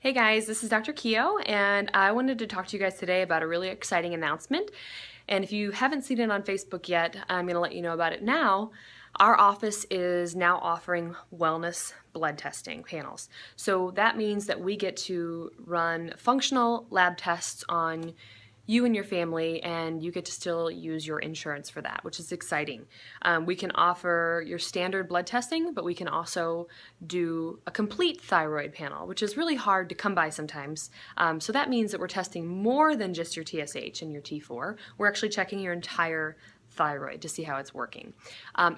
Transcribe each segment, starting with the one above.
Hey guys, this is Dr. Keo, and I wanted to talk to you guys today about a really exciting announcement. And if you haven't seen it on Facebook yet, I'm going to let you know about it now. Our office is now offering wellness blood testing panels. So that means that we get to run functional lab tests on you and your family, and you get to still use your insurance for that, which is exciting. We can offer your standard blood testing, but we can also do a complete thyroid panel, which is really hard to come by sometimes. So that means that we're testing more than just your TSH and your T4. We're actually checking your entire thyroid to see how it's working.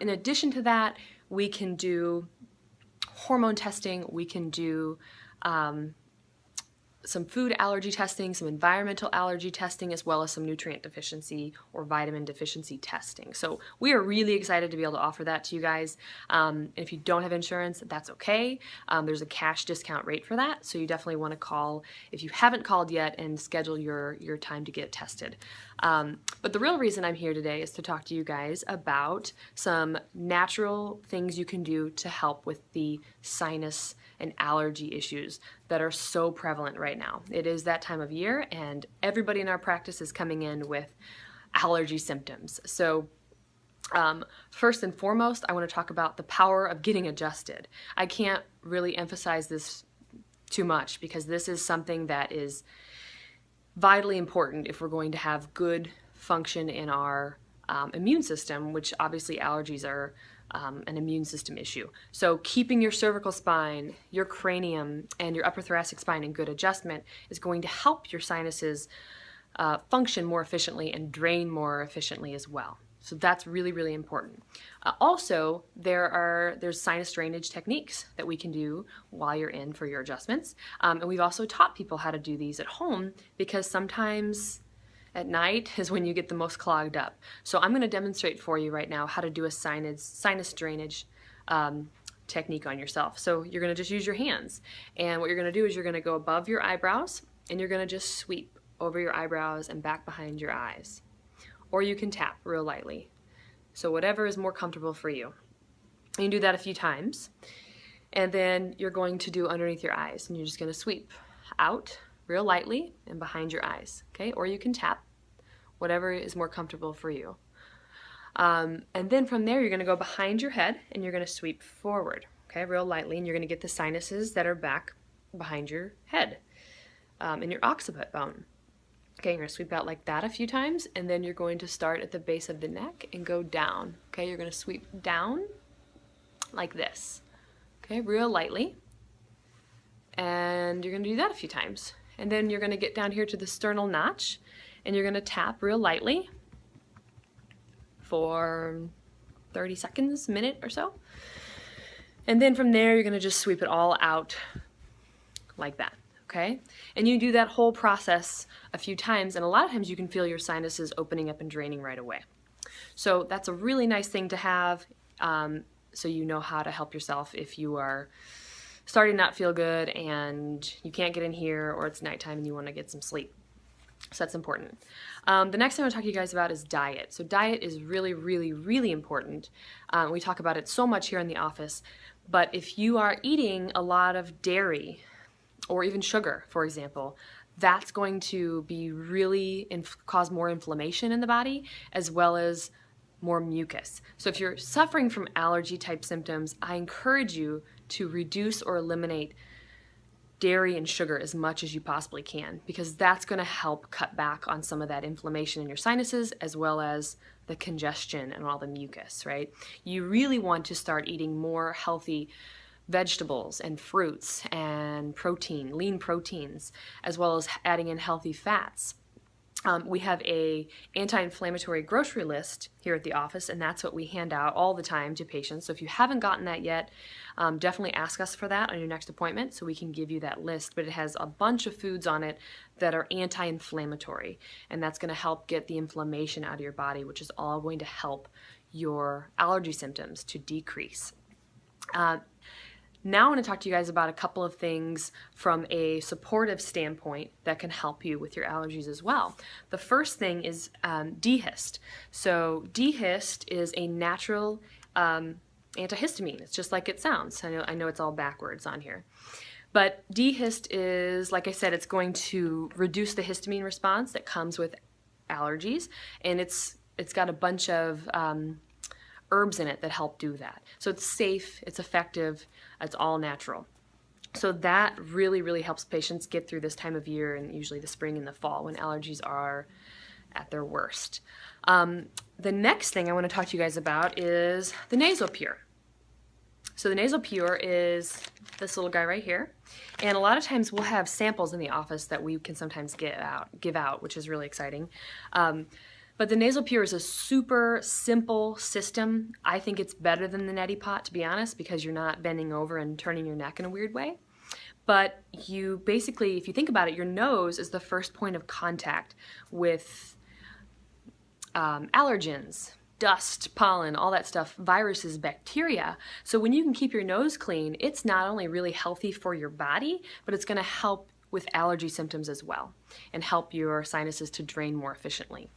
In addition to that, we can do hormone testing, we can do some food allergy testing, some environmental allergy testing, as well as some nutrient deficiency or vitamin deficiency testing. So we are really excited to be able to offer that to you guys. And if you don't have insurance, that's okay. There's a cash discount rate for that, so you definitely want to call if you haven't called yet and schedule your time to get tested. But the real reason I'm here today is to talk to you guys about some natural things you can do to help with the sinus and allergy issues that are so prevalent right now. It is that time of year, and everybody in our practice is coming in with allergy symptoms. So first and foremost, I want to talk about the power of getting adjusted. I can't really emphasize this too much because this is something that is vitally important if we're going to have good function in our immune system, which obviously allergies are an immune system issue. So keeping your cervical spine, your cranium, and your upper thoracic spine in good adjustment is going to help your sinuses function more efficiently and more efficiently as well. So that's really, really important. Also, there's sinus drainage techniques that we can do while you're in for your adjustments. And we've also taught people how to do these at home because sometimes at night is when you get the most clogged up. So I'm going to demonstrate for you right now how to do a sinus drainage technique on yourself. So you're going to just use your hands. And what you're going to do is you're going to go above your eyebrows and you're going to just sweep over your eyebrows and back behind your eyes. Or you can tap real lightly. So whatever is more comfortable for you. And you do that a few times. And then you're going to do underneath your eyes. And you're just going to sweep out real lightly and behind your eyes. Okay? Or you can tap. Whatever is more comfortable for you. And then from there, you're going to go behind your head and you're going to sweep forward, okay, real lightly, and you're going to get the sinuses that are back behind your head in your occiput bone. Okay, you're going to sweep out like that a few times, and then you're going to start at the base of the neck and go down. Okay, you're going to sweep down like this, okay, real lightly, and you're going to do that a few times. And then you're going to get down here to the sternal notch, and you're going to tap real lightly for 30 seconds, minute or so. And then from there, you're going to just sweep it all out like that, okay? And you do that whole process a few times, and a lot of times you can feel your sinuses opening up and draining right away. So that's a really nice thing to have, so you know how to help yourself if you are starting to not feel good and you can't get in here, or it's nighttime and you want to get some sleep. So that's important. The next thing I want to talk to you guys about is diet. So diet is really, really, really important. We talk about it so much here in the office, but if you are eating a lot of dairy or even sugar, for example, that's going to be really cause more inflammation in the body as well as more mucus. So if you're suffering from allergy type symptoms, I encourage you to reduce or eliminate dairy and sugar as much as you possibly can, because that's going to help cut back on some of that inflammation in your sinuses as well as the congestion and all the mucus, right? You really want to start eating more healthy vegetables and fruits and protein, lean proteins, as well as adding in healthy fats. We have a anti-inflammatory grocery list here at the office, and that's what we hand out all the time to patients. So if you haven't gotten that yet, definitely ask us for that on your next appointment so we can give you that list. But it has a bunch of foods on it that are anti-inflammatory, and that's going to help get the inflammation out of your body, which is all going to help your allergy symptoms to decrease. Now I want to talk to you guys about a couple of things from a supportive standpoint that can help you with your allergies as well. The first thing is D-Hist. So D-Hist is a natural antihistamine. It's just like it sounds. I know it's all backwards on here. But D-hist is, like I said, it's going to reduce the histamine response that comes with allergies, and it's got a bunch of herbs in it that help do that. So it's safe, it's effective, it's all natural. So that really, really helps patients get through this time of year, and usually the spring and the fall when allergies are at their worst. The next thing I want to talk to you guys about is the Nasal Pure. So the Nasal Pure is this little guy right here, and a lot of times we'll have samples in the office that we can sometimes give out, which is really exciting. But the Nasal Pure is a super simple system. I think it's better than the neti pot, to be honest, because you're not bending over and turning your neck in a weird way. But you basically, if you think about it, your nose is the first point of contact with allergens, dust, pollen, all that stuff, viruses, bacteria. So when you can keep your nose clean, it's not only really healthy for your body, but it's going to help with allergy symptoms as well and help your sinuses to drain more efficiently.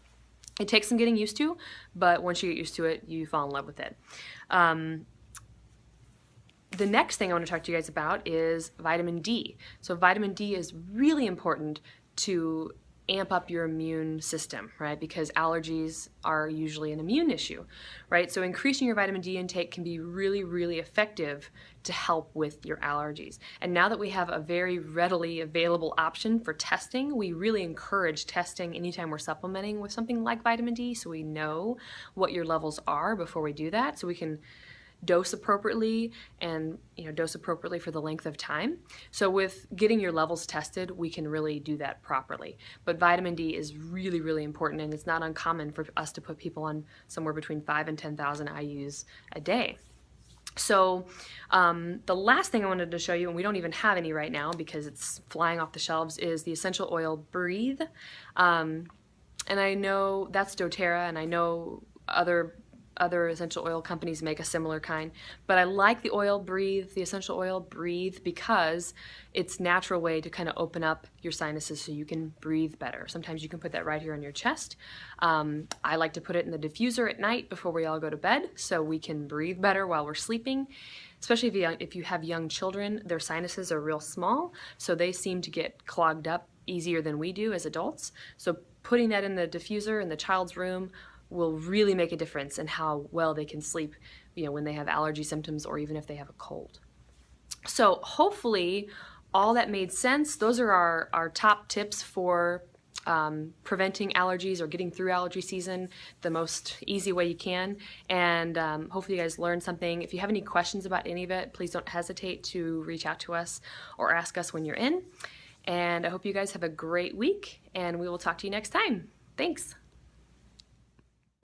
It takes some getting used to, but once you get used to it, you fall in love with it. The next thing I want to talk to you guys about is vitamin D. So vitamin D is really important to amp up your immune system, right? Because allergies are usually an immune issue, right? So increasing your vitamin D intake can be really, really effective to help with your allergies. And now that we have a very readily available option for testing, we really encourage testing anytime we're supplementing with something like vitamin D, so we know what your levels are before we do that, so we can dose appropriately and dose appropriately for the length of time. So with getting your levels tested, we can really do that properly. But vitamin D is really, really important, and it's not uncommon for us to put people on somewhere between 5 and 10,000 IUs a day. So the last thing I wanted to show you, and we don't even have any right now because it's flying off the shelves, is the essential oil Breathe. And I know that's doTERRA, and I know other essential oil companies make a similar kind, but I like the essential oil Breathe, because it's a natural way to kind of open up your sinuses so you can breathe better. Sometimes you can put that right here on your chest. I like to put it in the diffuser at night before we all go to bed so we can breathe better while we're sleeping. Especially if you have young children, their sinuses are real small, so they seem to get clogged up easier than we do as adults. So putting that in the diffuser in the child's room will really make a difference in how well they can sleep, when they have allergy symptoms or even if they have a cold. So hopefully all that made sense. Those are our top tips for preventing allergies or getting through allergy season the most easy way you can. And hopefully you guys learned something. If you have any questions about any of it, please don't hesitate to reach out to us or ask us when you're in. And I hope you guys have a great week, and we will talk to you next time. Thanks.